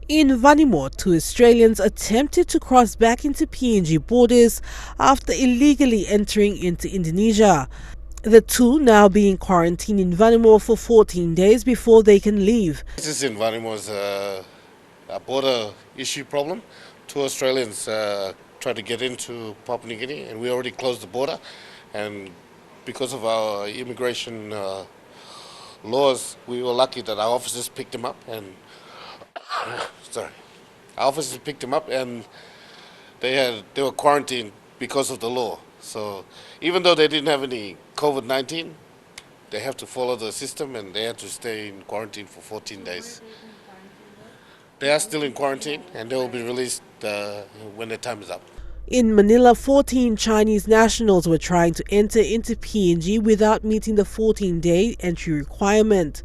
In Vanimo, two Australians attempted to cross back into PNG borders after illegally entering into Indonesia. The two now being quarantined in Vanimo for 14 days before they can leave. This in Vanimo is a border issue problem. Two Australians tried to get into Papua New Guinea, and we already closed the border. And because of our immigration laws, we were lucky that our officers picked them up and they were quarantined because of the law. So even though they didn't have any COVID-19, they have to follow the system and they have to stay in quarantine for 14 days. They are still in quarantine and they will be released when their time is up. In Manila, 14 Chinese nationals were trying to enter into PNG without meeting the 14-day entry requirement.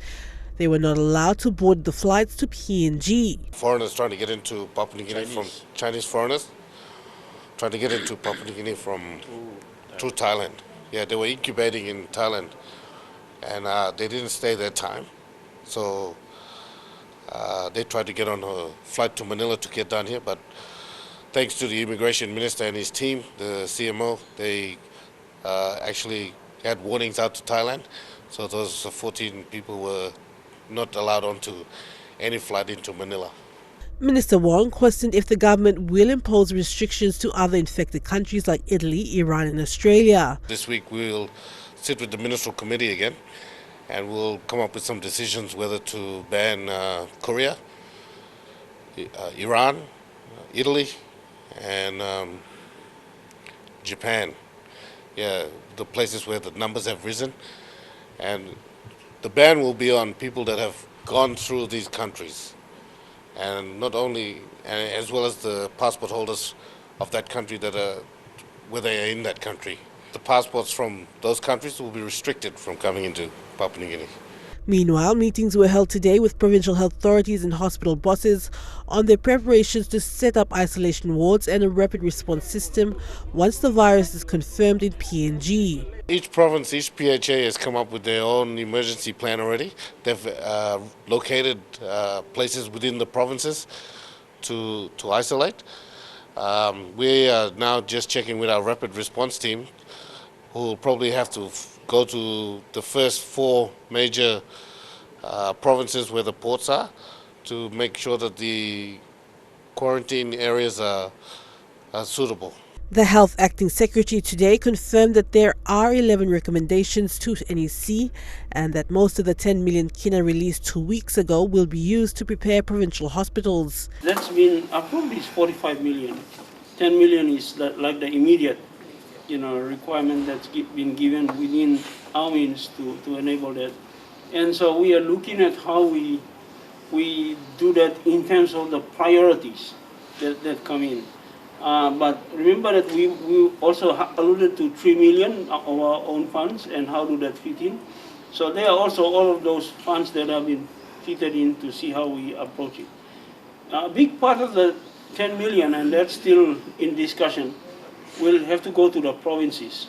They were not allowed to board the flights to PNG. Foreigners trying to get into Papua New Guinea from Chinese foreigners trying to get into Papua New Guinea through Thailand. Yeah, they were incubating in Thailand and they didn't stay their time. So they tried to get on a flight to Manila to get down here, but thanks to the immigration minister and his team, the CMO, they actually had warnings out to Thailand. So those 14 people were not allowed onto any flight into Manila. Minister Wong questioned if the government will impose restrictions to other infected countries like Italy, Iran and Australia. This week we'll sit with the Ministerial Committee again and we'll come up with some decisions whether to ban Korea, Iran, Italy and Japan. Yeah, the places where the numbers have risen. And the ban will be on people that have gone through these countries, and not only, as well as the passport holders of that country that are where they are in that country. The passports from those countries will be restricted from coming into Papua New Guinea. Meanwhile, meetings were held today with provincial health authorities and hospital bosses on their preparations to set up isolation wards and a rapid response system once the virus is confirmed in PNG. Each province, each PHA has come up with their own emergency plan already. They've located places within the provinces to isolate. We are now just checking with our rapid response team, who will probably have to go to the first 4 major provinces where the ports are to make sure that the quarantine areas are suitable. The Health Acting Secretary today confirmed that there are 11 recommendations to NEC and that most of the 10 million kina released 2 weeks ago will be used to prepare provincial hospitals. That's been approved is 45 million. 10 million is like the immediate requirement that's been given within our means to enable that. And so we are looking at how we do that in terms of the priorities that come in. But remember that we also alluded to 3 million of our own funds and how do that fit in. So there are also all of those funds that have been fitted in to see how we approach it. A big part of the 10 million, and that's still in discussion, will have to go to the provinces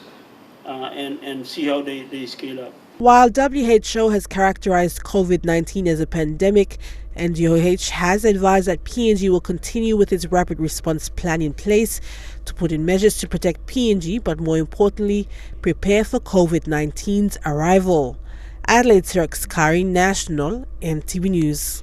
and see how they scale up. While WHO has characterized COVID-19 as a pandemic, NGOH has advised that PNG will continue with its rapid response plan in place to put in measures to protect PNG, but more importantly, prepare for COVID-19's arrival. Adelaide Sirks Kari, National, MTV News.